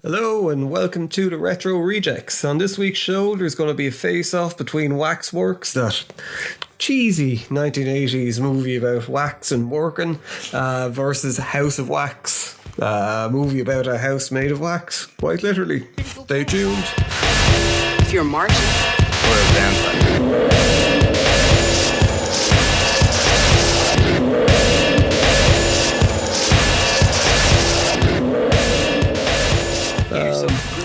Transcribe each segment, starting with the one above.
Hello and welcome to the Retro Rejects. On this week's show, there's going to be a face-off between Waxworks, that cheesy 1980s movie about wax and working, versus House of Wax, a movie about a house made of wax, quite literally. Stay tuned. If you're a Martian or a vampire.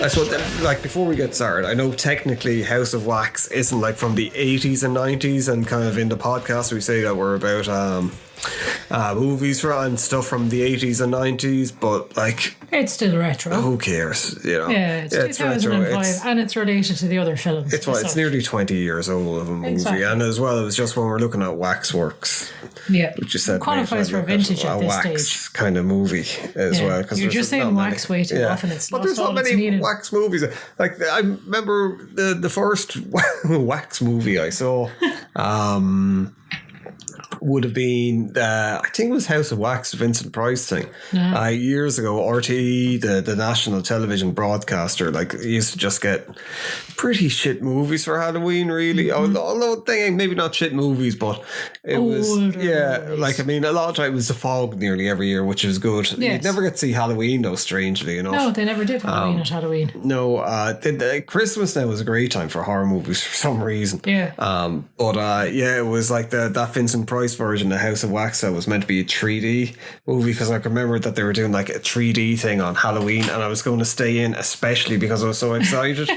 I suppose, like, before we get started, I know technically House of Wax isn't like from the 80s and 90s, and kind of in the podcast we say that we're about movies and stuff from the 80s and 90s, but like, it's still retro. Who cares? You know? Yeah, it's 2005, retro. And it's related to the other films. It's nearly 20 years old of a movie, exactly. And as well, it was just when we're looking at Waxworks. Yeah, which you said qualifies for vintage at this wax stage. Kind of movie as well. You're just saying wax way too often. But there's not many wax movies. Like, I remember the first wax movie I saw. Would have been, I think it was House of Wax, Vincent Price thing. Yeah. Years ago, RTE, the national television broadcaster, like, used to just get pretty shit movies for Halloween, really. Mm-hmm. Although maybe not shit movies, but it was, like, I mean, a lot of time it was The Fog nearly every year, which was good. Yes. You'd never get to see Halloween, though, strangely enough. No, they never did Halloween at Halloween. No, Christmas now was a great time for horror movies for some reason. Yeah. It was like that Vincent Price version of House of Wax that was meant to be a 3D movie, because I can remember that they were doing like a 3D thing on Halloween, and I was going to stay in, especially because I was so excited.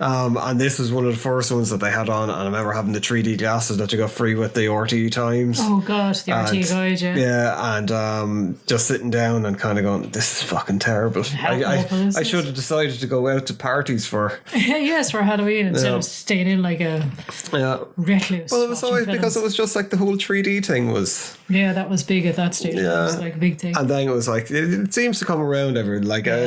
And this was one of the first ones that they had on, and I remember having the 3D glasses that you got free with the RTE Times. Oh god, the RTE guide, yeah. Yeah, and just sitting down and kind of going, this is fucking terrible. I should have decided to go out to parties for yes, for Halloween instead of staying in like a recluse. Well, it was always because it was just like the whole 3D thing was, that was big at that stage. Yeah, it was like a big thing. And then it was like, it seems to come around every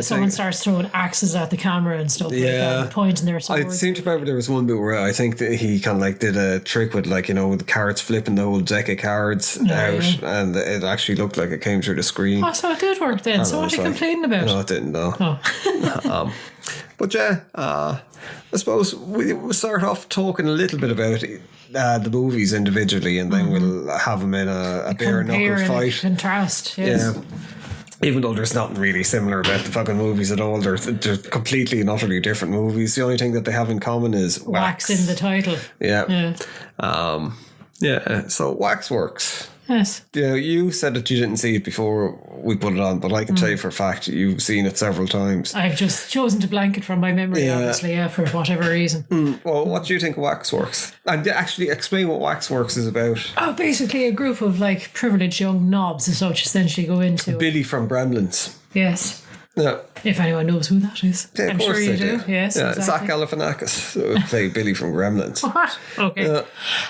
someone starts throwing axes at the camera and stuff like that, pointing their swords. I seem to remember there was one bit where I think that he kind of like did a trick with, like, you know, with the cards flipping the whole deck of cards out, and it actually looked like it came through the screen. Oh, so it did work then. So what are you complaining about? No, it didn't, no. Oh. But I suppose we'll start off talking a little bit about the movies individually, and then we'll have them in a bare knuckle fight. Contrast, yes. Yeah. Even though there's nothing really similar about the fucking movies at all, they're completely and utterly different movies. The only thing that they have in common is wax in the title. Yeah. So Waxworks. Yes. Yeah, you said that you didn't see it before we put it on, but I can tell you for a fact you've seen it several times. I've just chosen to blank it from my memory, obviously, for whatever reason. Well, what do you think of Waxworks? And actually explain what Waxworks is about. Oh, basically a group of like privileged young knobs as such essentially go into Billy from Gremlins. Yes. Yeah. If anyone knows who that is. Yeah, I'm sure you do. Yes, yeah, exactly. Zach Galifianakis who played Billy from Gremlins. What? Okay.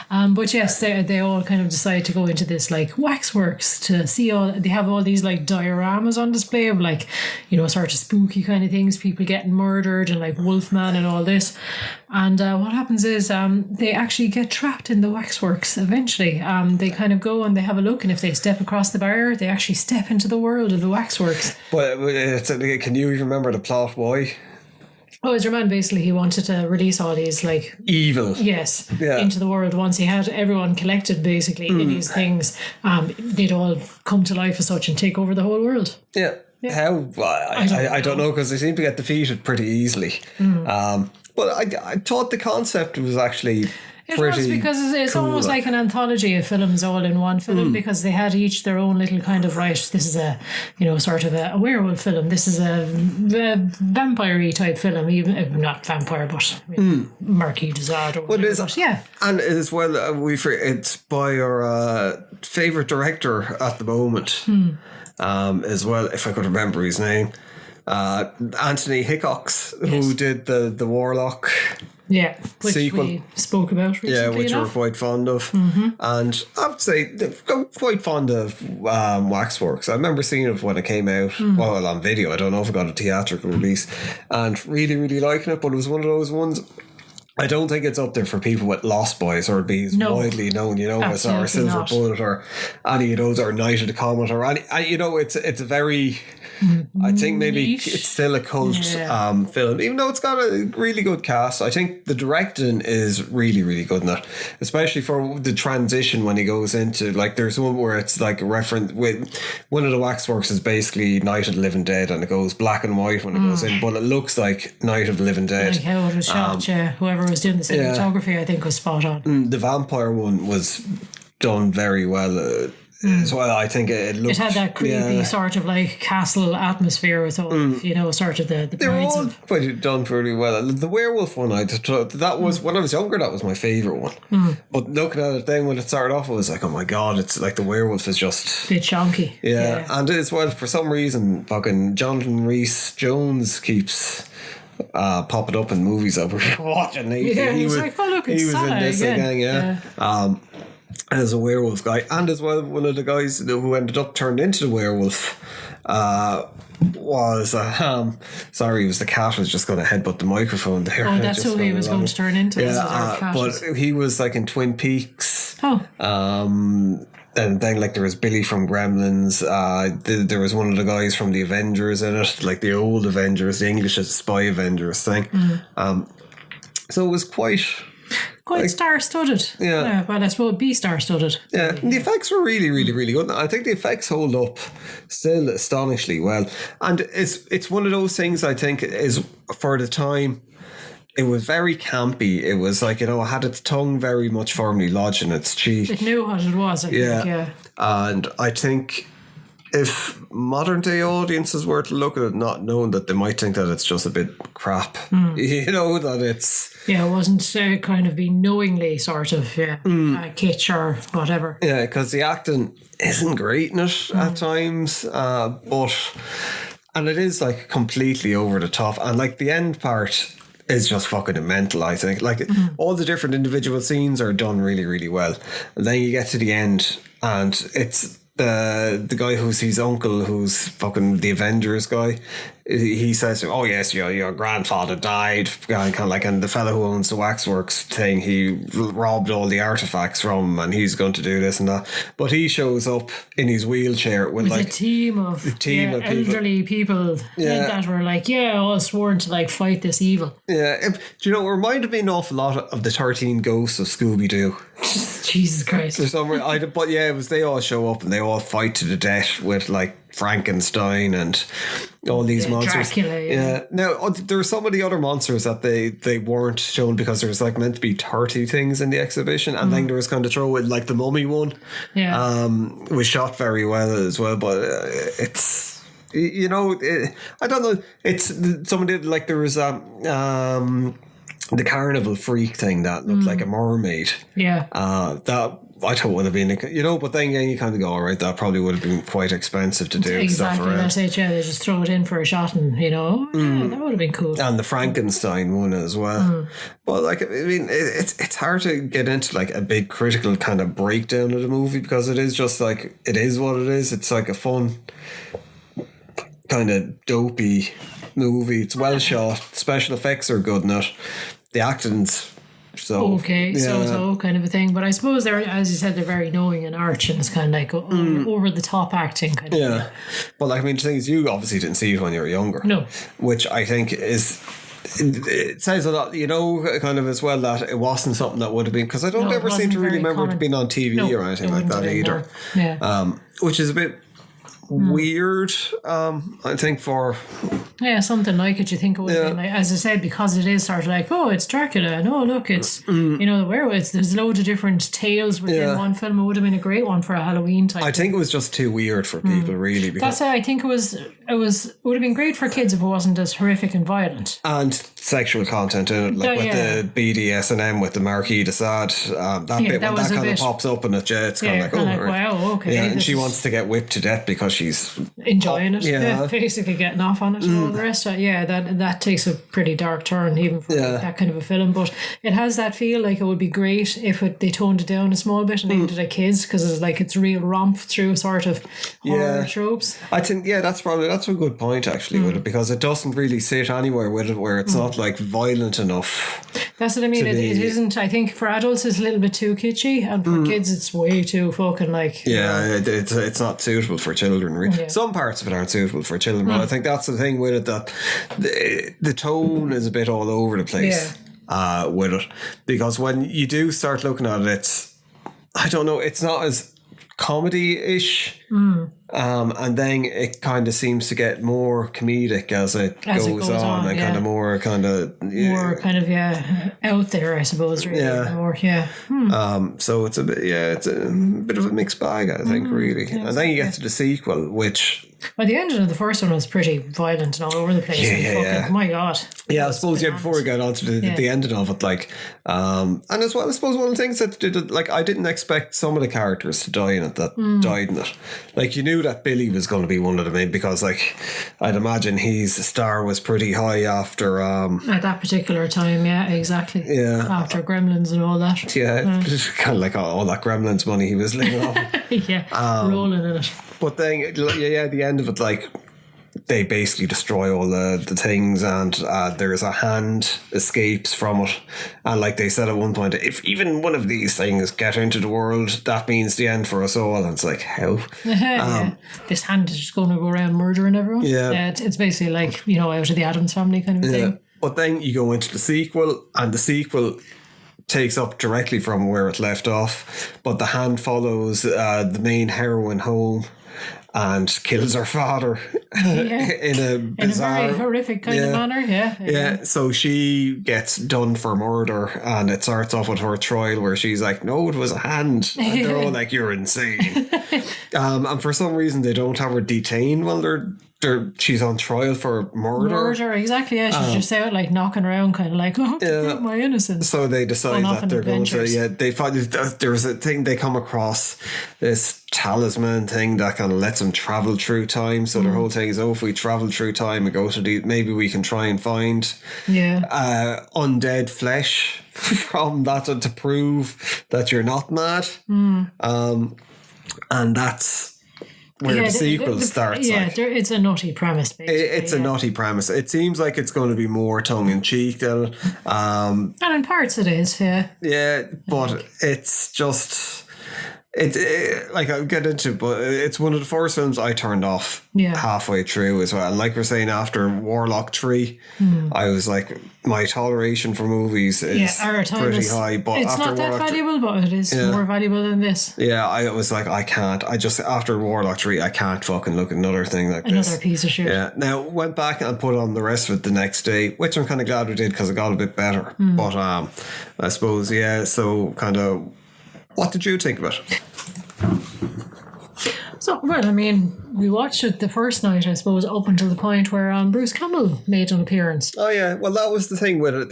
But yes, they all kind of decide to go into this like Waxworks to see they have all these like dioramas on display of like, you know, sort of spooky kind of things, people getting murdered and like Wolfman and all this. And what happens is they actually get trapped in the Waxworks eventually. They kind of go and they have a look, and if they step across the barrier, they actually step into the world of the Waxworks. But can you remember the plot? Why? Oh, his man basically, he wanted to release all these like evil, into the world. Once he had everyone collected basically in these things, they'd all come to life as such and take over the whole world. Yeah. How? I don't know, because they seem to get defeated pretty easily. But I thought the concept was actually it was because it's cool, almost like an anthology of films all in one film, because they had each their own little kind of, right, this is a, you know, sort of a werewolf film, this is a vampire-y type film, even not vampire, but Marquis de Sade or whatever. And as well, it's by our favourite director at the moment, as well, if I could remember his name. Anthony Hickox, who did the Warlock which sequel we spoke about recently which we're quite fond of. And I would say I'm quite fond of Waxworks. I remember seeing it when it came out, well, on video. I don't know if it got a theatrical release, and really, really liking it, but it was one of those ones. I don't think it's up there for people with Lost Boys or be widely known, you know, as our Silver Bullet or any of those, or Night of the Comet or any, you know, it's a very I think maybe Niche. it's still a cult film, even though it's got a really good cast. I think the directing is really, really good in it, especially for the transition when he goes into, like, there's one where it's like a reference with one of the Waxworks is basically Night of the Living Dead, and it goes black and white when it goes in, but it looks like Night of the Living Dead. Like how it was shot, whoever was doing the cinematography, I think, was spot on. The vampire one was done very well. As well, I think it looked. It had that creepy sort of like castle atmosphere with all, you know, sort of the They were all quite done pretty well. The werewolf one, that was when I was younger. That was my favourite one. But looking at it then when it started off, I was like, oh my god, it's like the werewolf is just bit chunky. Yeah, and as well for some reason, fucking Jonathan Rhys Jones keeps popping up in movies that we're watching. He was like, oh look, it's he was in this again. again, as a werewolf guy, and as well one of the guys who ended up turned into the werewolf was sorry, it was the cat was just going to headbutt the microphone there. Oh, that's who he was going to turn into. But he was like in Twin Peaks. And then like there was Billy from Gremlins. There was one of the guys from the Avengers in it, like the old Avengers, the English Spy Avengers thing. So it was quite star-studded. Yeah. Well, I suppose be star-studded. Yeah. And the effects were really, really, really good. I think the effects hold up still astonishingly well. And it's one of those things I think is, for the time, it was very campy. It was like, you know, it had its tongue very much firmly lodged in its cheek. It knew what it was, I think. And I think if modern day audiences were to look at it, not knowing that, they might think that it's just a bit crap. You know, that it's... Yeah, it wasn't kind of being knowingly sort of kitsch or whatever. Yeah, because the acting isn't great in it at times, but... And it is like completely over the top. And like the end part is just fucking mental, I think. Like all the different individual scenes are done really, really well. And then you get to the end and it's... The guy who's his uncle, who's fucking the Avengers guy, he says, oh yes, your grandfather died, kind of like, and the fellow who owns the Waxworks thing, he robbed all the artifacts from him and he's going to do this and that. But he shows up in his wheelchair with like a team of elderly people that were like, all sworn to like fight this evil. Yeah, do you know, it reminded me an awful lot of the 13 Ghosts of Scooby-Doo. Jesus Christ. But yeah, it was, they all show up and they all fight to the death with like Frankenstein and all these monsters. Dracula, Now there were some of the other monsters that they weren't shown because there was like meant to be 30 things in the exhibition, and then there was kind of throw in like the mummy one. Was shot very well as well, but it's, you know, I don't know. It's somebody like there was the carnival freak thing that looked like a mermaid. That I thought would have been, you know, but then you kind of go, all right, that probably would have been quite expensive to do. Exactly, stuff that's it. Yeah, they just throw it in for a shot, and you know, that would have been cool. And the Frankenstein one as well. But like, I mean, it's hard to get into like a big critical kind of breakdown of the movie because it is just like, it is what it is. It's like a fun kind of dopey movie. It's well shot. Special effects are good in it. The acting's so kind of a thing. But I suppose they're, as you said, they're very knowing and arch, and it's kind of like over the top acting kind of thing. But like, I mean, the thing is, you obviously didn't see it when you were younger. No. Which I think is... It says a lot, you know, kind of as well, that it wasn't something that would have been, because I don't ever seem to really remember it being on TV or anything like that either. Which is a bit weird, I think, for something like it. You think it would have been like, as I said, because it is sort of like, oh, it's Dracula, and oh look, it's you know, the werewolves. There's loads of different tales within one film. It would have been a great one for a Halloween type. I think it was just too weird for people, really. Because that's why I think it would have been great for kids if it wasn't as horrific and violent. And sexual content in it, like with the BDSM with the Marquis de Sade, that bit when that kind of pops up in it, it's kind of like, oh, right. Wow, okay. Yeah, and she wants to get whipped to death because she's enjoying it. Yeah, basically getting off on it and all the rest of it. Yeah, that takes a pretty dark turn even for that kind of a film. But it has that feel like it would be great if they toned it down a small bit and aimed it at kids, because it's like it's real romp through sort of horror tropes. I think that's a good point actually with it, because it doesn't really sit anywhere with it where it's not like violent enough. That's what I mean. It isn't. I think for adults it's a little bit too kitschy, and for kids it's way too fucking like. Yeah, it's not suitable for children. Really. Yeah. Some parts of it aren't suitable for children, but I think that's the thing with it, that the tone is a bit all over the place. With it, because when you do start looking at it, it's, I don't know, it's not as comedy-ish, and then it kind of seems to get more comedic as it goes on, and kind of more kind of out there, I suppose. Really, more, so it's a bit of a mixed bag, I think, really. And then you get to the sequel, which. Well, the ending of the first one was pretty violent and all over the place. Yeah. My God. Yeah, I suppose, before we get on to the ending of it, like, and as well, I suppose one of the things that did it, like, I didn't expect some of the characters to die in it that died in it. Like, you knew that Billy was going to be one of them, because, like, I'd imagine his star was pretty high after... at that particular time, yeah, exactly. Yeah. After Gremlins and all that. Yeah, kind of like all that Gremlins money he was living off. Rolling in it. But then, the end of it, like, they basically destroy all the things, and there's a hand escapes from it, and like they said at one point, if even one of these things get into the world, that means the end for us all. And it's like, how? This hand is just going to go around murdering everyone. It's basically like, out of the Addams Family kind of thing. But then you go into the sequel, and the sequel takes up directly from where it left off, but the hand follows the main heroine home and kills her father in a bizarre, very horrific kind of manner. Yeah. So she gets done for murder, and it starts off with her trial where she's like, "No, it was a hand," and they're all like, "You're insane." And for some reason, they don't have her detained while she's on trial for murder. Exactly. Yeah, she's just out like knocking around, kind of like, to prove my innocence. So they decide that they're going to. They find there's a thing, they come across this talisman thing that kind of lets them travel through time. So their whole thing is, if we travel through time and go to maybe we can try and find undead flesh from that to prove that you're not mad. And that's where the sequel starts. It's a nutty premise, basically. It's a nutty premise. It seems like it's going to be more tongue-in-cheek, though. And in parts it is, Yeah, but it's just... like I'll get into, but it's one of the first films I turned off halfway through as well. And like we're saying, after Warlock 3, I was like, my toleration for movies is pretty high. But it's after not that Warlock valuable, but it is more valuable than this. Yeah, I was like, I can't. After Warlock 3, I can't fucking look at another thing like this. Another piece of shit. Yeah. Now, went back and put on the rest of it the next day, which I'm kind of glad we did, because it got a bit better. But I suppose, so kind of... What did you think about it? So, well, I mean, we watched it the first night, I suppose, up until the point where Bruce Campbell made an appearance. Oh, yeah. Well, that was the thing with it.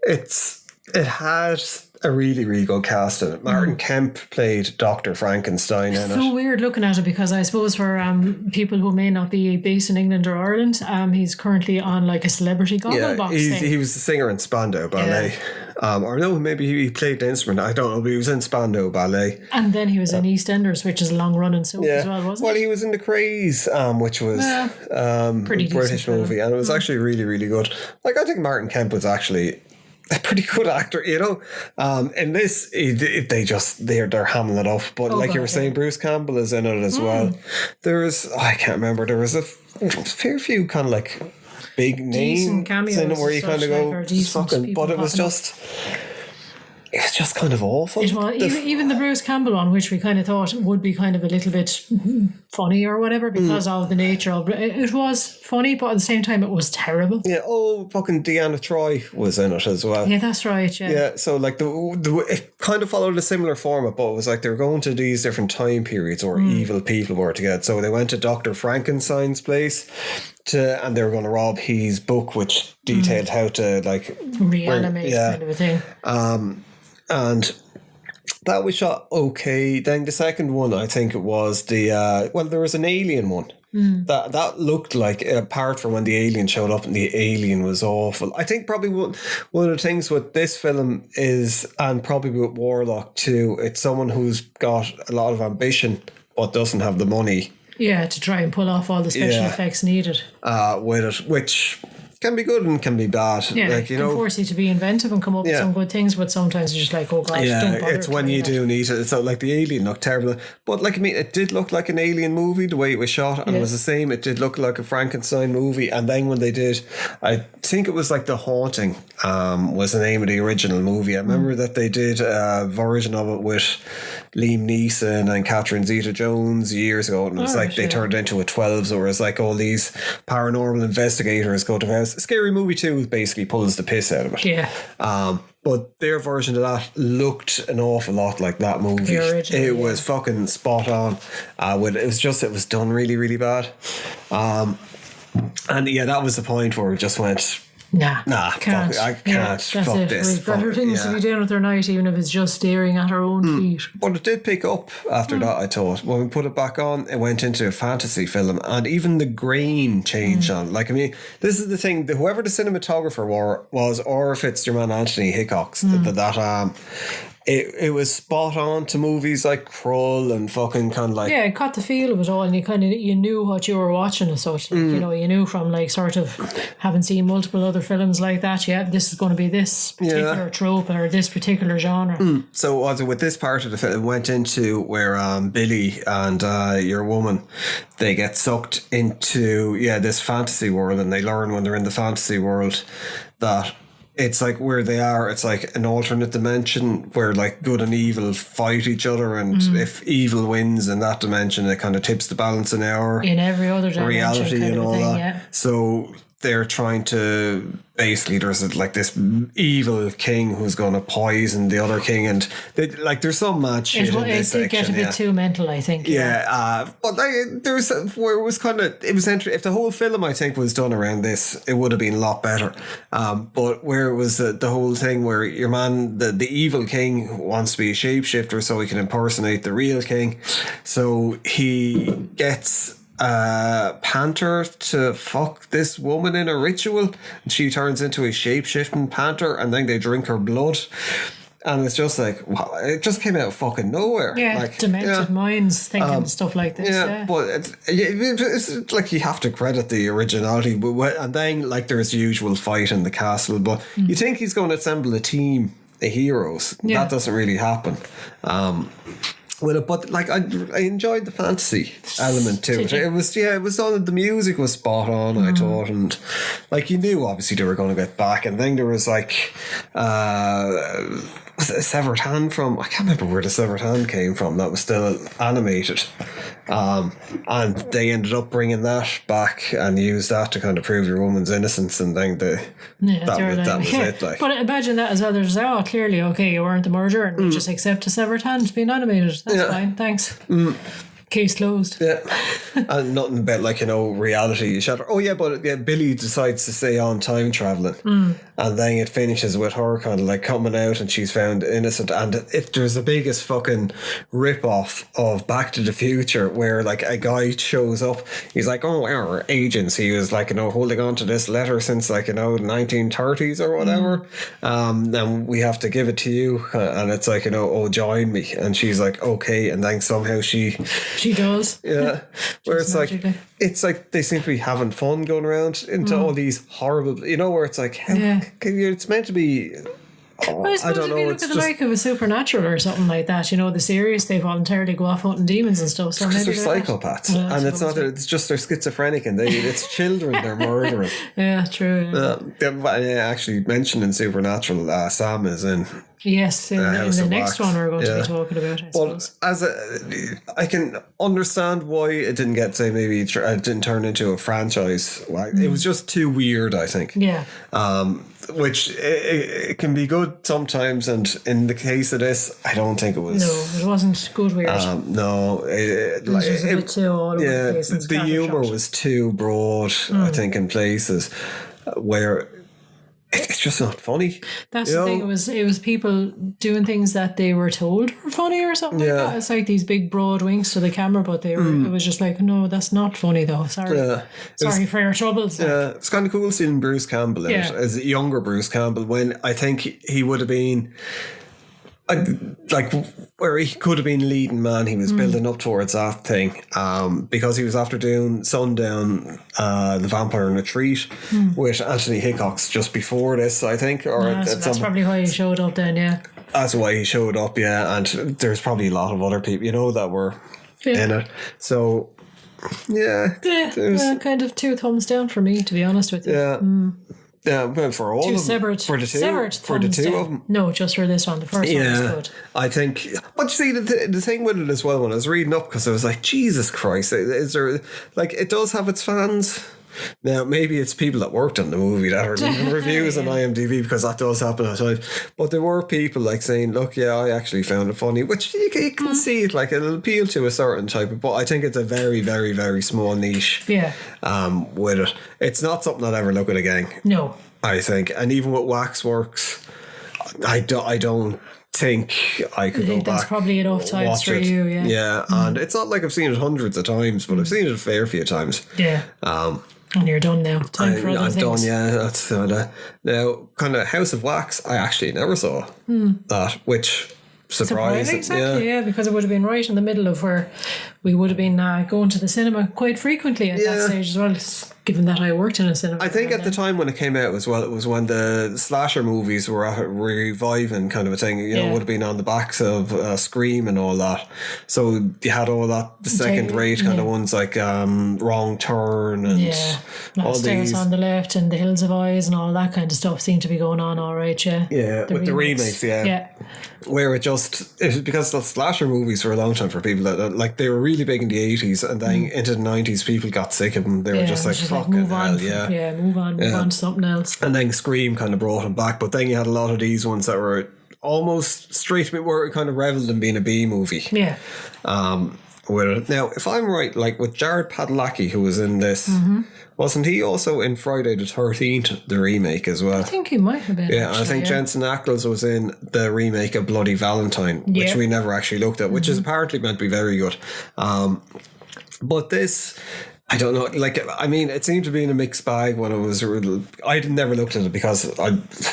It had a really, really good cast in it. Martin Kemp played Dr. Frankenstein in it. So weird looking at it, because I suppose for people who may not be based in England or Ireland, he's currently on like a celebrity goggle box thing. He was the singer in Spandau Ballet. Or no, maybe he played the instrument. I don't know, but he was in Spandau Ballet. And then he was in EastEnders, which is a long running soap as well, wasn't it? Well, he was in The Craze, which was a British movie, and it was actually really, really good. Like, I think Martin Kemp was actually a pretty good actor, in this, they're hamming it up, but like you were saying, Bruce Campbell is in it as well. I can't remember, there was a fair few kind of like big names in it where you kind of go fucking, but it was just kind of awful. It was, even the Bruce Campbell one, which we kind of thought would be kind of a little bit funny or whatever because of the nature of it. It was funny, but at the same time it was terrible. Yeah, fucking Deanna Troi was in it as well. Yeah, that's right, yeah. Yeah, so like it kind of followed a similar format, but it was like they were going to these different time periods where evil people were together. So they went to Dr. Frankenstein's place and they were going to rob his book, which detailed how to like reanimate kind of a thing. And that was shot okay. Then the second one, I think it was there was an alien one. That looked like, apart from when the alien showed up and the alien was awful. I think probably one of the things with this film is, and probably with Warlock too, it's someone who's got a lot of ambition but doesn't have the money. Yeah, to try and pull off all the special effects needed. With it, which can be good and can be bad. Yeah, like, it can force you to be inventive and come up with some good things, but sometimes you're just like, oh gosh, don't bother. It's when you do need it. It's not like the Alien looked terrible, but like, I mean, it did look like an Alien movie the way it was shot, and it was the same. It did look like a Frankenstein movie, and then when they did, I think it was like The Haunting, was the name of the original movie. I remember that they did a version of it with Liam Neeson and Catherine Zeta-Jones years ago, and it was they turned it into a 12, so it was like all these paranormal investigators go to the house. Scary Movie 2 basically pulls the piss out of it. Yeah. But their version of that looked an awful lot like that movie. It was fucking spot on. It was done really, really bad. And yeah, that was the point where it just went, Nah, can't. I can't. That's fuck it. this. We've better things to be doing with their night, even if it's just staring at our own feet. But it did pick up after that, I thought. When we put it back on, it went into a fantasy film, and even the grain changed on. Like, I mean, this is the thing, whoever the cinematographer was, or if it's your man Anthony Hickox, it was spot on to movies like Krull and fucking kind of like... Yeah, it caught the feel of it all, and you knew what you were watching as such. Like, you know, you knew from like sort of having seen multiple other films like that, this is going to be this particular trope or this particular genre. So also with this part of the film, it went into where Billy and your woman, they get sucked into this fantasy world, and they learn when they're in the fantasy world that it's like where they are, it's like an alternate dimension where like good and evil fight each other, and if evil wins in that dimension, it kind of tips the balance in every other dimension, reality and all that. Yeah. So they're trying to basically, there's this evil king who's going to poison the other king, and there's some mad shit in this section. It did get a bit too mental, I think. But there's where it was kind of, it was if the whole film I think was done around this, it would have been a lot better. But where it was the whole thing where your man, the evil king, wants to be a shapeshifter so he can impersonate the real king, so he gets panther to fuck this woman in a ritual, and she turns into a shape-shifting panther, and then they drink her blood, and it's just like, wow, it just came out of fucking nowhere. Demented minds thinking stuff like this. But it's like you have to credit the originality, and then like there's the usual fight in the castle, but you think he's going to assemble a team of heroes. That doesn't really happen. With it, but like I enjoyed the fantasy element to it. It was on. The music was spot on, I thought, and like you knew obviously they were going to get back, and then there was like was it a severed hand from? I can't remember where the severed hand came from. That was still animated, and they ended up bringing that back and used that to kind of prove your woman's innocence, and then that was it. Like, but imagine that as well. There's clearly you weren't the murderer, and we just accept a severed hand being animated. That's fine, thanks. Case closed. Yeah. And nothing about reality shatter. Oh yeah, but Billy decides to stay on time traveling, and then it finishes with her kind of like coming out, and she's found innocent. And if there's the biggest fucking rip off of Back to the Future, where like a guy shows up, he's like, "Oh, our agents." He was like, holding on to this letter since like the 1930s or whatever. And we have to give it to you, and it's like oh, join me, and she's like, okay, and then somehow she does. Yeah. Where it's like they seem to be having fun going around into all these horrible, where it's like, it's meant to be. I suppose if you look at the like of a Supernatural or something like that, the series, they voluntarily go off hunting demons and stuff. So because they're psychopaths, and it's not. It's just they're schizophrenic, and it's children they're murdering. Yeah, true. Actually, mentioned in Supernatural, Sam is in. Yes, in the next one we're going to be talking about. I can understand why it didn't get, say, maybe it didn't turn into a franchise. It was just too weird, I think. Yeah. Which it can be good sometimes, and in the case of this, I don't think it was. No, it wasn't good weird. No, it was just a bit too all over the place. The humour was too broad, I think, in places where it's just not funny. That's the thing. It was people doing things that they were told were funny or something like that. It's like these big broad winks to the camera, but they were. It was just like, no, that's not funny though. Sorry, sorry for your troubles. Yeah, it's kind of cool seeing Bruce Campbell in it, as a younger Bruce Campbell, when I think he would have been like where he could have been leading man, he was building up towards that thing, because he was after doing Sundown, The Vampire in Retreat, with Anthony Hickox just before this, I think. Or that's probably why he showed up then, yeah. That's why he showed up, yeah. And there's probably a lot of other people, you know, that were in it. So, yeah. Kind of 2 thumbs down for me, to be honest with you. Yeah. Yeah, but for all 2 of them, separate, for the two, for the two of them. No, just for this one. The first one was good. I think. But you see, the thing with it as well, when I was reading up, because I was like, Jesus Christ, is there, like, it does have its fans. Now, maybe it's people that worked on the movie that are leaving reviews on IMDb, because that does happen at times. But there were people like saying, look, yeah, I actually found it funny, which you can see it, like it'll appeal to a certain type of, but I think it's a very, very, very small niche. Yeah. With it. It's not something I'd ever look at again. No. I think. And even with Waxworks, I don't think I could go back. That's probably enough times for you, yeah. Yeah, and it's not like I've seen it hundreds of times, but I've seen it a fair few times. Yeah. And you're done now. Time for other I'm things. done, yeah. That's now, kind of House of Wax, I actually never saw that, which surprised. Surprising, exactly, yeah, because it would have been right in the middle of where we would have been going to the cinema quite frequently at that stage as well, given that I worked in a cinema. I think at the time when it came out as well, it was when the slasher movies were reviving, kind of a thing, you know, would have been on the backs of Scream and all that. So you had all that, the second rate kind of ones like Wrong Turn and all Stairs these. on the Left and The Hills of Eyes and all that kind of stuff seemed to be going on all right, yeah. Yeah, with the remakes, yeah. Where it was because the slasher movies for a long time for people that, like, they were really big in the 80s, and then into the 90s people got sick of them. They were just like, fucking move hell, on, move on to something else. And then Scream kind of brought them back, but then you had a lot of these ones that were almost straight, were kind of reveled in being a B movie. Yeah. With it. Now, if I'm right, like with Jared Padalecki, who was in this, wasn't he also in Friday the 13th, the remake as well? I think he might have been. Yeah, actually, I think Jensen Ackles was in the remake of Bloody Valentine, which we never actually looked at, which is apparently meant to be very good. But this, I don't know, like, I mean, it seemed to be in a mixed bag when it was, I'd never looked at it because I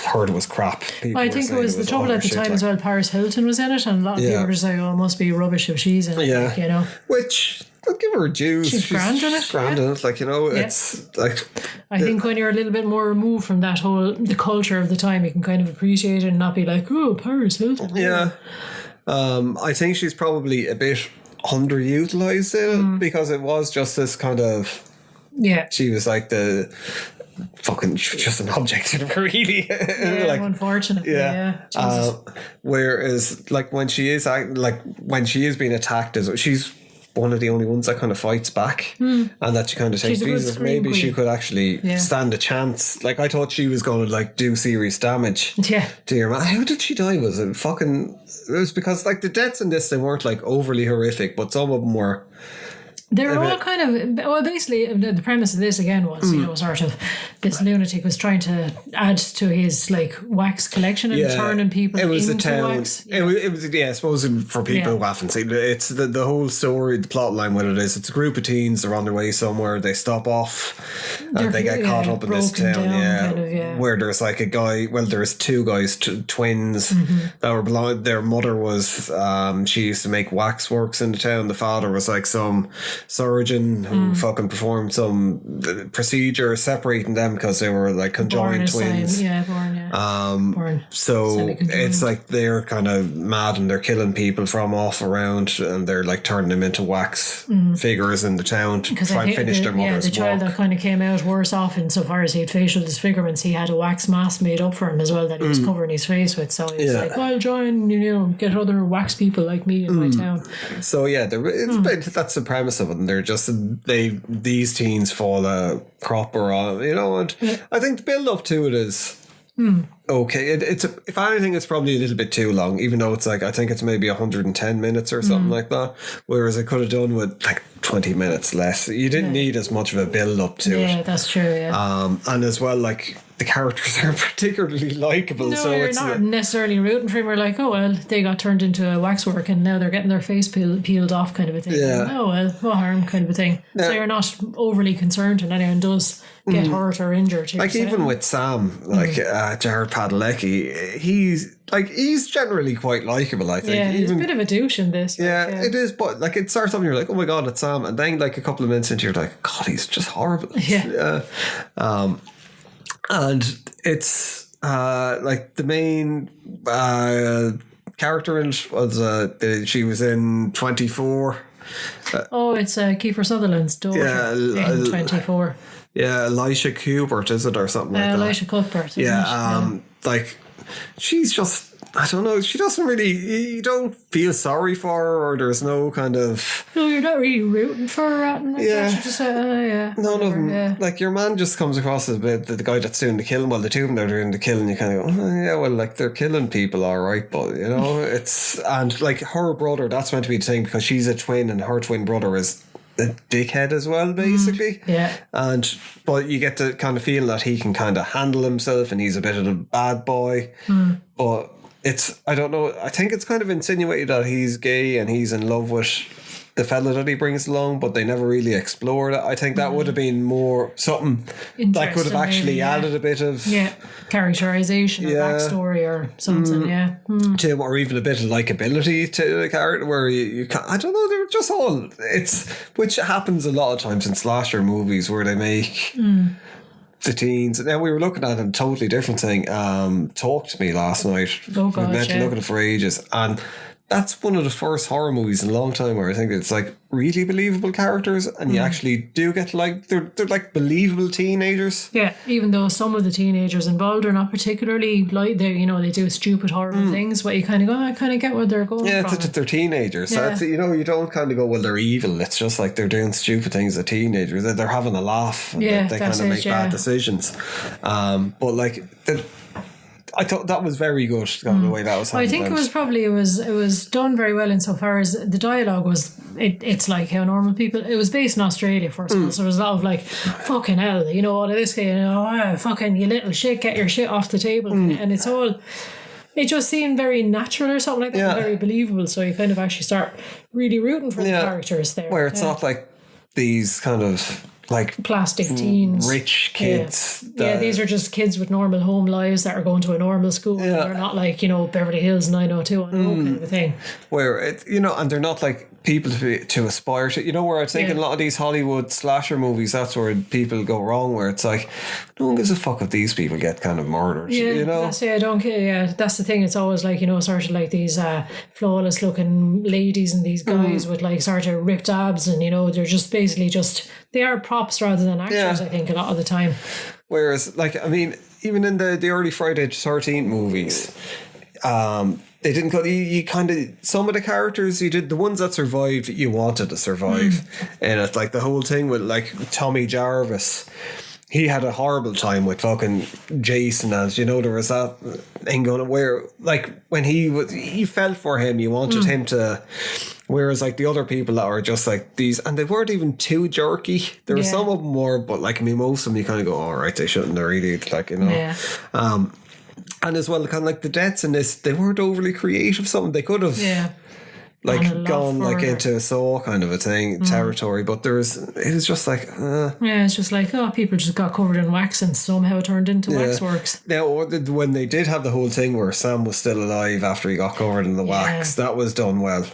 heard it was crap. I think it was the trouble at the time as well. Paris Hilton was in it, and a lot of people were just like, oh, it must be rubbish if she's in it, like, you know. Which, I'll give her a dues. She's grand in it. Grand in it, like, you know, it's like... I think when you're a little bit more removed from that the culture of the time, you can kind of appreciate it and not be like, oh, Paris Hilton. Yeah. I think she's probably a bit underutilized in it, because it was just this kind of... Yeah. She was like the... fucking just an object, really. Like, unfortunately, whereas, like, when she is being attacked, she's one of the only ones that kind of fights back, and that you kind of think, Jesus, maybe she could actually stand a chance. Like, I thought she was going to, like, do serious damage to your man. How did she die? Was it fucking... It was because, like, the deaths in this, they weren't, like, overly horrific, but some of them were... They're all kind of, well, basically the premise of this again was, you know, sort of this lunatic was trying to add to his, like, wax collection and turning people into wax. It was I suppose for people who haven't seen it, it's the whole story, the plot line, what it is. It's a group of teens, they're on their way somewhere, they stop off and they get caught up in this town, where there's like a guy, well, there's two guys, twins that were blind. Their mother was, she used to make waxworks in the town. The father was like some surgeon who fucking performed some procedure separating them because they were like conjoined twins. Born. So it's like they're kind of mad and they're killing people from off around, and they're like turning them into wax figures in the town to try and finish their mother's the child that kind of came out worse off insofar as he had facial disfigurements. He had a wax mask made up for him as well that he was covering his face with. So he's like, well, I'll join, you know, get other wax people like me in my town. So yeah, that's the premise of it. And they're just these teens fall a crop or all, you know. And I think the build up to it is okay. It's if anything, it's probably a little bit too long. Even though it's like, I think it's maybe 110 minutes or something like that. Whereas I could have done with like 20 minutes less. You didn't need as much of a build up to it. Yeah, that's true. Yeah. And as well, like, the characters are particularly likable. No, so you're it's not necessarily rooting for him. We're like, oh well, they got turned into a waxwork and now they're getting their face peeled off, kind of a thing. Yeah. Oh well, what harm, kind of a thing. So you're not overly concerned when anyone does get hurt or injured. like even with Sam, like Jared Padalecki, he's generally quite likable, I think. Yeah, he's even, a bit of a douche in this. yeah, like, it is, but like it starts off and you're like, oh my god, it's Sam, and then like a couple of minutes into you're like, God, he's just horrible. Yeah. And it's like the main character in it was she was in 24. Oh, it's Kiefer Sutherland's daughter in 24. Yeah, Elisha Kubert, is it, or something like that? Elisha Cuthbert. Yeah, like she's just, I don't know, she doesn't really, you don't feel sorry for her, or there's no kind of... No, you're not really rooting for her. Like Yeah. that. You're just like, oh yeah. None of them. Yeah. Like, your man just comes across as a bit the guy that's doing the killing. Well, the two of them that are doing the killing, you kind of go, oh, yeah, well, like, they're killing people, all right, but, you know, it's... And, like, her brother, that's meant to be the thing, because she's a twin, and her twin brother is a dickhead as well, basically. Yeah. But you get the kind of feeling that he can kind of handle himself, and he's a bit of a bad boy. But it's, I don't know, I think it's kind of insinuated that he's gay and he's in love with the fella that he brings along, but they never really explored it. I think that would have been more something that could have actually added a bit of characterization or backstory or something. to him, or even a bit of likability to the character, where you can't, I don't know, they're just all, it's, which happens a lot of times in slasher movies where they make the teens. And then we were looking at a totally different thing, Talk to Me last night. Oh God, we meant to look at it for ages, and that's one of the first horror movies in a long time where I think it's like really believable characters, and you actually do get like they're like believable teenagers. Yeah, even though some of the teenagers involved are not particularly like they, they do stupid horrible things, but you kind of go, I kind of get where they're going. Yeah, from. they're teenagers. Yeah. So you don't kind of go, well, they're evil. It's just like they're doing stupid things as teenagers. They're having a laugh. And they kind of make bad decisions. But like I thought that was very good, the way that was handled. I think it was done very well insofar as the dialogue was, it's like how normal people, it was based in Australia first of all, so there was a lot of like, fucking hell, all of this guy, fucking you little shit, get your shit off the table, and it's all, it just seemed very natural or something like that, very believable, so you kind of actually start really rooting for the characters there. Where it's not like these kind of like plastic teens, rich kids. These are just kids with normal home lives that are going to a normal school. Yeah. They're not like Beverly Hills 90210 kind of a thing. Where it and they're not like people to aspire to. Where I think in a lot of these Hollywood slasher movies, that's where people go wrong. Where it's like, no one gives a fuck if these people get kind of murdered. That's I don't care. Yeah, that's the thing. It's always like sort of like these flawless looking ladies and these guys with like sort of ripped abs, and they're just basically they are props rather than actors. I think a lot of the time. Whereas, like, I mean, even in the early Friday the 13th movies, they didn't go. You kind of, some of the characters you did, the ones that survived, you wanted to survive, and it's like the whole thing with like Tommy Jarvis. He had a horrible time with fucking Jason, as there was that thing going where, like, when you felt for him, you wanted him to. Whereas, like, the other people that were just like these, and they weren't even too jerky. There were some of them more, but like, I mean, most of them you kind of go, all right, they shouldn't have really, like, Yeah. And as well, kind of like the deaths in this, they weren't overly creative. Something they could have. Yeah. Like gone like into a Saw kind of a thing territory, but it was just like it's just like, people just got covered in wax and somehow turned into Waxworks. Now when they did have the whole thing where Sam was still alive after he got covered in the wax, that was done well.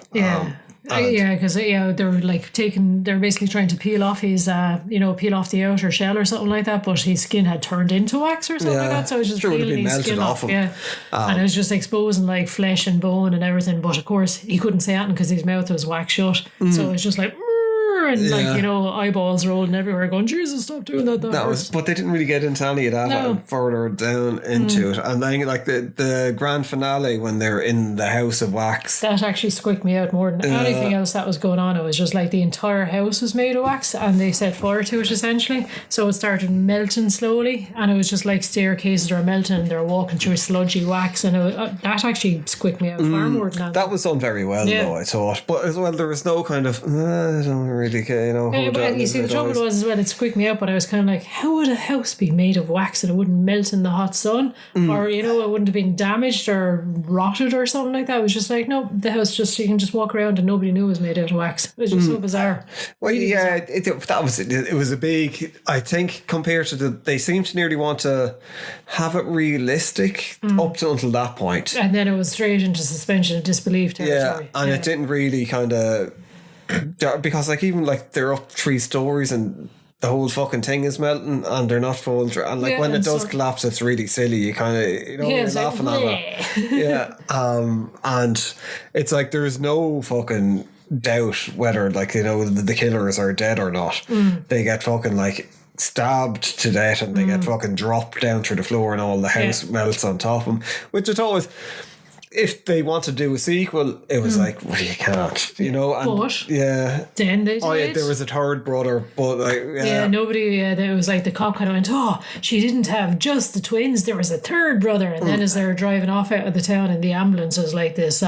Because they're like they're basically trying to peel off his peel off the outer shell or something like that, but his skin had turned into wax or something like that, so it was just peeling his skin off him. And it was just exposing like flesh and bone and everything, but of course he couldn't say anything because his mouth was wax shut, so it was just like and like eyeballs rolling everywhere going, Jesus, stop doing that. But they didn't really get into any of that further down into it. And then like the grand finale when they're in the house of wax, that actually squeaked me out more than anything else that was going on. It was just like the entire house was made of wax and they set fire to it essentially, so it started melting slowly, and it was just like staircases are melting and they're walking through sludgy wax, and that actually squeaked me out far more than that. That was done very well though, I thought, but as well there was no kind of I don't really really, hold But that you see, the in trouble their eyes. was as well, it squeaked me out, but I was kind of like, how would a house be made of wax and it wouldn't melt in the hot sun? Or, it wouldn't have been damaged or rotted or something like that. It was just like, no, the house just, you can just walk around and nobody knew it was made out of wax. It was just so bizarre. Well, Really yeah, bizarre. it was a big, I think, compared to they seem to nearly want to have it realistic up to until that point. And then it was straight into suspension of disbelief territory. Yeah, and it didn't really kind of, because like even like they're up 3 stories and the whole fucking thing is melting and they're not full, and like when it does collapse, it's really silly. You kind of, you're it's laughing like, at it. Yeah, and it's like there's no fucking doubt whether like the killers are dead or not. They get fucking like stabbed to death and they get fucking dropped down through the floor and all the house melts on top of them, which is always, if they want to do a sequel, it was like, well, you can't, and But then they did. there was a third brother, but like nobody. There was like the cop kind of went, "Oh, she didn't have just the twins. There was a third brother." And then as they're driving off out of the town in the ambulance, was like this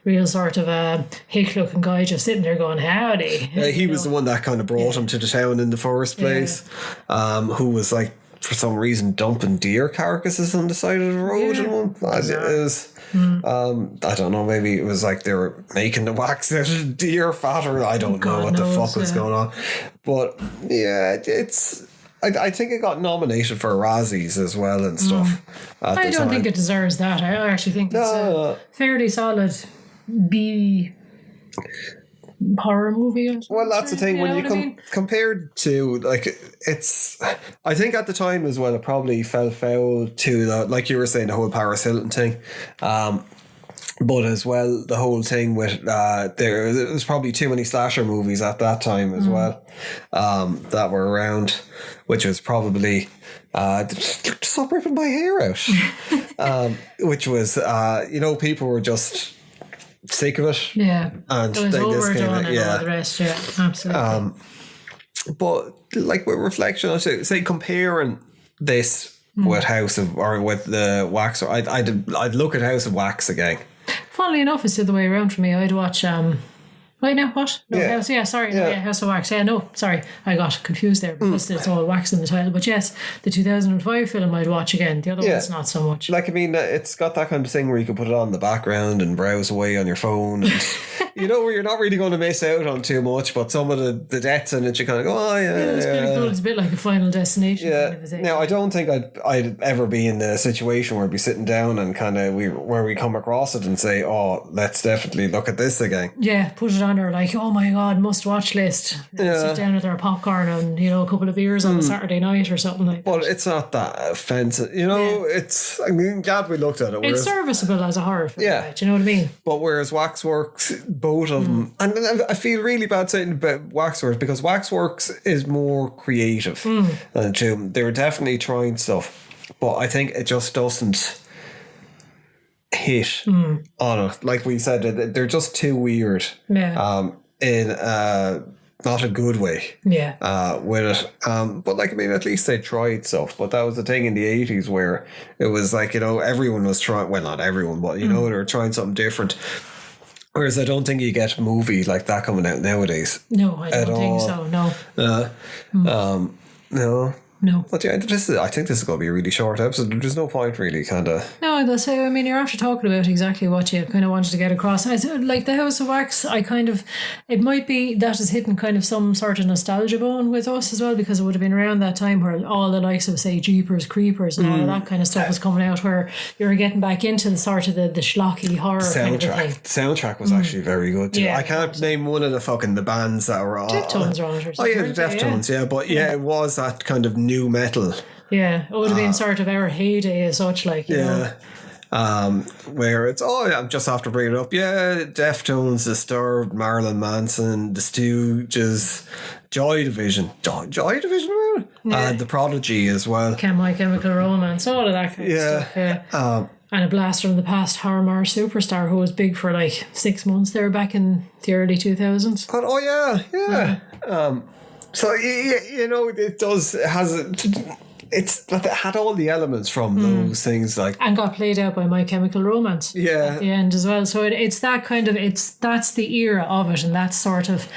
real sort of hick-looking guy just sitting there going, "Howdy." he was the one that kind of brought him to the town in the first place, who was like, for some reason, dumping deer carcasses on the side of the road and one. It was, I don't know, maybe it was like they were making the wax out of deer fat, or I don't know what the fuck was going on. But yeah, it's, I think it got nominated for Razzies as well and stuff. I don't think it deserves that. I actually think it's a fairly solid B horror movie. Well, that's the thing, when you compared to, like, it's, I think at the time as well, it probably fell foul to the, like you were saying, the whole Paris Hilton thing, but as well the whole thing with there was probably too many slasher movies at that time as well, that were around, which was probably stop ripping my hair out, which was people were just sick of it. Yeah. And it was they just overdone kind of, and all the rest, absolutely. But like with reflection, say comparing this with House of, or with the Wax, I'd look at House of Wax again. Funnily enough, it's the other way around for me. I'd watch wait, no, what? No, House, House of Wax. Yeah, no, sorry, I got confused there because it's all wax in the title. But yes, the 2005 film I'd watch again. The other one's not so much. Like, I mean, it's got that kind of thing where you can put it on in the background and browse away on your phone, and where you're not really going to miss out on too much. But some of the deaths in it, you kind of go, oh yeah, it's kind of cool. It's a bit like a Final Destination. Yeah. Kind of a thing. Now, I don't think I'd ever be in the situation where I'd be sitting down and kind of where we come across it and say, oh, let's definitely look at this again. Yeah, put it on our like, oh my god, must watch list. Sit down with our popcorn and a couple of beers on a Saturday night or something like that. But it's not that offensive, it's, I mean, glad we looked at it. It's serviceable as a horror film. Yeah. Right? Do you know what I mean? But whereas Waxworks, both of them, and I feel really bad saying about Waxworks because Waxworks is more creative than Tomb. They were definitely trying stuff, but I think it just doesn't hit on it. Like we said, they're just too weird. Yeah. In not a good way. Yeah. With it. But like, I mean, at least they tried stuff. But that was the thing in the 80s where it was like, everyone was trying, well, not everyone, but they were trying something different. Whereas I don't think you get a movie like that coming out nowadays. No, I don't think so. No. No. No. But yeah, I think this is going to be a really short episode. There's no point really kind of... No, that's it. I mean, you're after talking about exactly what you kind of wanted to get across. Like the House of Wax, it might be that is hitting kind of some sort of nostalgia bone with us as well, because it would have been around that time where all the likes of, say, Jeepers Creepers and all of that kind of stuff was coming out, where you're getting back into the sort of the schlocky horror kind of a thing. The soundtrack was actually very good too. Yeah, I can't name one of the bands that were all... Deftones were on it or something. Oh yeah, the Deftones, yeah. But yeah, it was that kind of new metal. Yeah, it would have been sort of our heyday as such, like, you know. Where it's, I'm just after bringing it up. Yeah, Deftones, Disturbed, Marilyn Manson, The Stooges, Joy Division. Joy Division, really? Yeah. The Prodigy as well. My Chemical Romance, all of that kind of stuff, yeah. And a blast from the past, Harmar Superstar, who was big for like 6 months there back in the early 2000s. Yeah. So, it has but it had all the elements from those things, like, and got played out by My Chemical Romance at the end as well. So it's that kind of, that's the era of it, and that's sort of,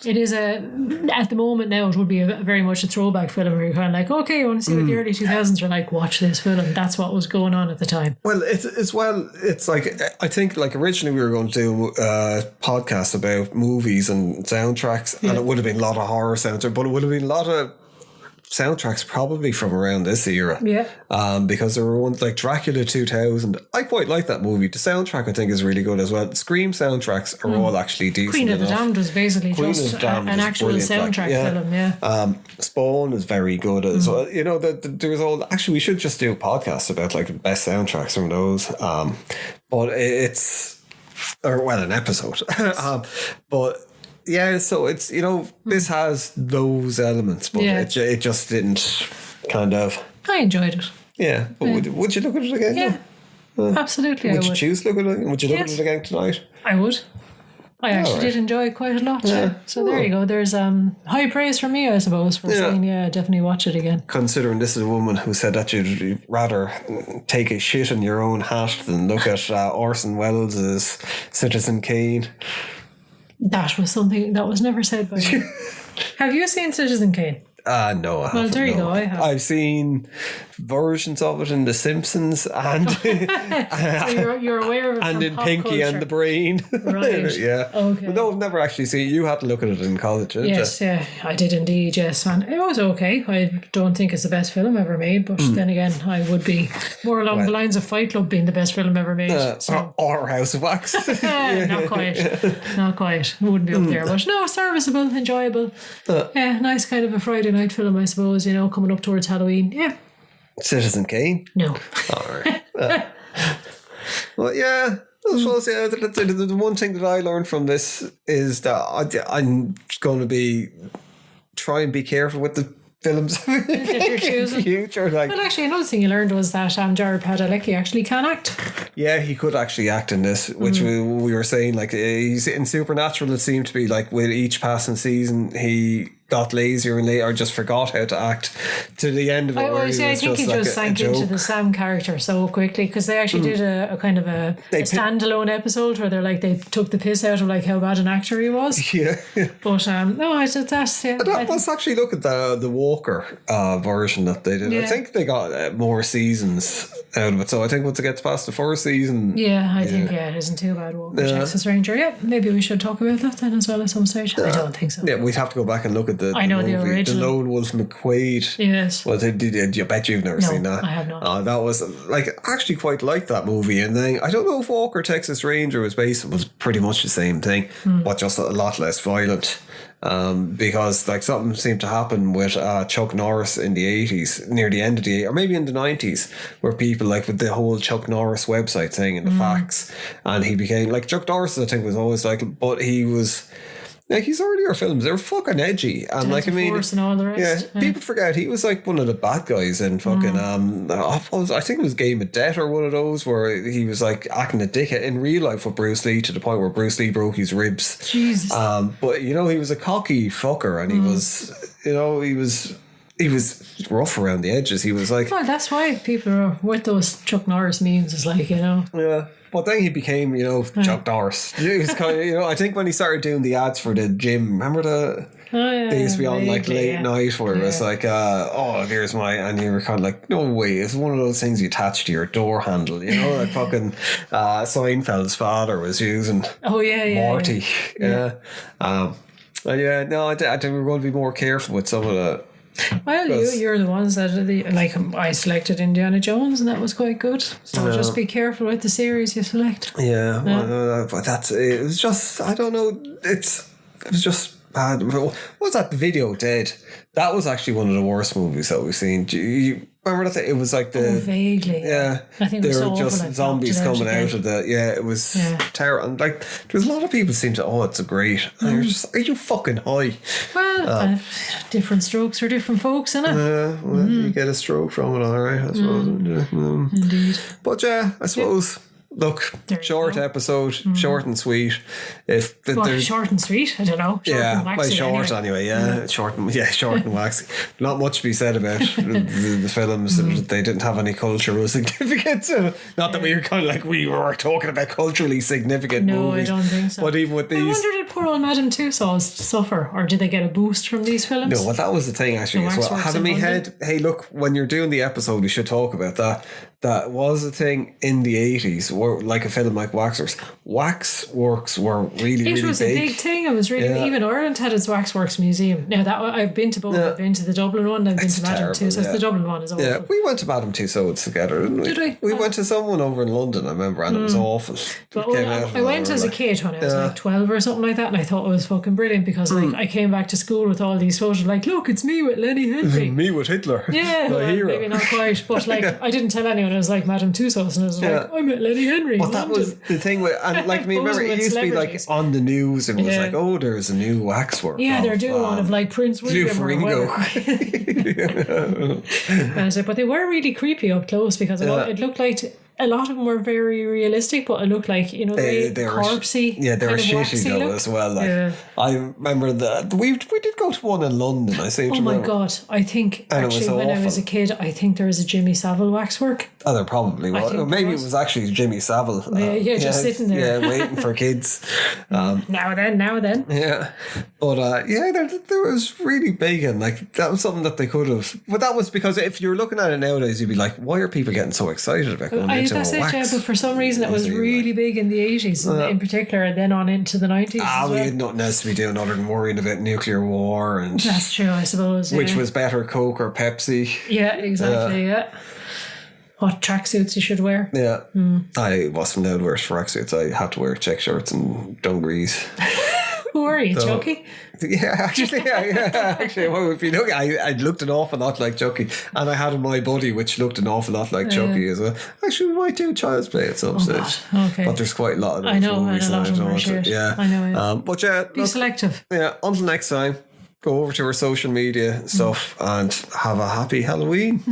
it is at the moment now, it would be very much a throwback film where you're kind of like, okay, you want to see what the early 2000s are like, watch this film. That's what was going on at the time. Well, it's like, I think, like, originally we were going to do a podcast about movies and soundtracks, and it would have been a lot of horror soundtracks, but it would have been a lot of soundtracks probably from around this era. Yeah. Because there were ones like Dracula 2000. I quite like that movie. The soundtrack, I think, is really good as well. Scream soundtracks are all actually decent. Queen of the enough. Damned was basically Queen just of the Damned an is actual brilliant, soundtrack film, yeah. Spawn is very good as well. You know, there's all. Actually, we should just do a podcast about like the best soundtracks from those. But it's, or well, an episode. But yeah, so it's, you know, this has those elements, but it just didn't kind of. I enjoyed it. Yeah, but would you look at it again? Yeah, absolutely. Would you choose to look at it? Would you look at it again tonight? I would. I actually did enjoy it quite a lot. Yeah. So there you go. There's high praise from me, I suppose, for saying, definitely watch it again. Considering this is a woman who said that you'd rather take a shit in your own hat than look at Orson Welles' Citizen Kane. That was something that was never said by me. Have you seen Citizen Kane? No, I haven't. Well, there you go. I have. I've seen versions of it in The Simpsons and so you're aware of it, and from in pop Pinky culture. and the Brain. Right. Yeah. Okay. Well, no, I've never actually seen it. You had to look at it in college, didn't Yes, yeah, I did indeed. Yes, and it was okay. I don't think it's the best film ever made, but then again, I would be more along the lines of Fight Club being the best film ever made. Or House of Wax. Not quite. Not quite. It wouldn't be up there, but no, serviceable, enjoyable. Yeah, nice kind of a Friday night film, I suppose. You know, coming up towards Halloween. Yeah. Citizen Kane? No. All right. Well, yeah. I suppose, the one thing that I learned from this is that I'm going to try and be careful with the films in the future. Like, well, actually, another thing you learned was that Jared Padalecki actually can act. Yeah, he could actually act in this, which we were saying, like, he's in Supernatural. It seemed to be like with each passing season, he got lazier and later, or just forgot how to act to the end of it. I think he just sank into the Sam character so quickly, because they actually did a kind of a standalone episode where they took the piss out of like how bad an actor he was. Yeah. But no, I said that's let's actually look at the Walker version that they did. Yeah. I think they got more seasons out of it. So I think once it gets past the first season. Yeah, I think it isn't too bad. Walker Texas Ranger. Yeah, maybe we should talk about that then as well at some stage. I don't think so. Yeah, we'd have to go back and look at the original. The Lone Wolf McQuaid. Yes. Well, I bet you've never seen that. I have not. That was like, I actually quite liked that movie. And then I don't know if Walker Texas Ranger was pretty much the same thing, but just a lot less violent. Because like something seemed to happen with Chuck Norris in the 80s, near the end of the 80s, or maybe in the 90s, where people like with the whole Chuck Norris website thing and the facts, and he became like, Chuck Norris I think was always like, but he was like, his earlier films, they were fucking edgy, and like, I mean, and all the rest. Yeah, people forget he was like one of the bad guys in fucking I think it was Game of Death or one of those, where he was like acting a dickhead in real life with Bruce Lee, to the point where Bruce Lee broke his ribs. Jesus. But you know, he was a cocky fucker, and he was, you know, he was rough around the edges. He was like, well, that's why people are with those Chuck Norris memes. Is like, you know, yeah. But then he became, you know, Chuck Norris. He was kind of, you know, I think when he started doing the ads for the gym, remember they used to be on like late night where it was like, here's and you were kind of like, no way, it's one of those things you attach to your door handle, you know, like fucking Seinfeld's father was using. Morty. Yeah. I think we're going to be more careful with some of the. Well, you're the ones that I selected Indiana Jones, and that was quite good. So just be careful with the series you select. Yeah. Well, but it was just, I don't know. It was just bad. What was that? The Video Dead. That was actually one of the worst movies that we've seen. Do you remember that? It was like vaguely. Yeah. I think they were just zombies coming out of the. Yeah, it was terrible. And like, there's a lot of people seem to, it's a great. And you're just, are you fucking high? Well, different strokes for different folks, innit? You get a stroke from it, all right, I suppose. Indeed. But yeah, I suppose look, There you short go. episode, short and sweet. If there's Short and sweet. I don't know. Short yeah, and waxy short anyway. anyway. Short and waxy. Not much to be said about the films. They didn't have any cultural significance. Not that we were kind of like we were talking about culturally significant No, movies. I don't think so. But even with I these, wonder, did poor old Madame Tussauds suffer, or did they get a boost from these films? no, well, that was the thing actually The as well. Waxworks Had in in my head, hey, look, when you're doing the episode, we should talk about that. That was a thing in the 80s, or like a film like Waxworks. Waxworks were really, It really was big. a big thing. It was really Yeah. even Ireland had its Waxworks museum. Now that I've been to both. Yeah. I've been to the Dublin one. I've been to Madame terrible, Tussauds. yeah. The Dublin one is awful. Yeah, we went to Madame Tussauds together, didn't we? Did we? We went to someone over in London, I remember, and it was awful. But We came out I and went we were as a like, kid when I was like 12 or something like that, and I thought it was fucking brilliant because like I came back to school with all these photos, like, look, it's me with Lenny Henry. me with Hitler. Yeah, my well, hero. maybe not quite, but like I didn't tell anyone. I was like Madame Tussauds, and I was like, I met Lenny Henry. But in that was London. the thing with, and like me, remember Posing it with used to be like celebrities. on the news and it was Yeah. like, oh, there's a new Waxwork. Yeah, they're of, doing one of like Prince William or Ringo. whatever. And I was like, but they were really creepy up close because it looked like a lot of them were very realistic, but it looked like, you know, They very were corpsey. yeah, they were kind of shitty waxy though look. as well. Like Yeah. I remember that we did go to one in London. I seem to Oh my remember. God. I think And it was actually when I was awful. a kid, I think there was a Jimmy Savile waxwork. Oh, there probably was. think Maybe there it was. was actually Jimmy Savile. Yeah, just sitting there. Yeah, waiting for kids. Now and then. Yeah, but there was really big, and like that was something that they could have. But that was because if you're looking at it nowadays, you'd be like, why are people getting so excited about going into That's a it, wax? yeah, but for some reason it was museum, really big in the 80s in particular, and then on into the 90s. as We well. had nothing else to be doing other than worrying about nuclear war and That's true, I suppose. which yeah. was better, Coke or Pepsi. Yeah, exactly, yeah. What tracksuits you should wear. Yeah, I wasn't allowed to wear tracksuits. I had to wear check shirts and dungarees. Who are you, Chucky? Yeah, actually, actually, well, if you look, I looked an awful lot like Chucky, and I had a My Buddy, which looked an awful lot like Chucky as well. Actually, we might do Child's Play at some stage. Okay. But there's quite a lot of those I know, and movies a lot that of them I are don't want to. shit. Yeah, I know, yeah. But yeah, Be look, selective. yeah. Until next time, go over to our social media stuff and have a happy Halloween.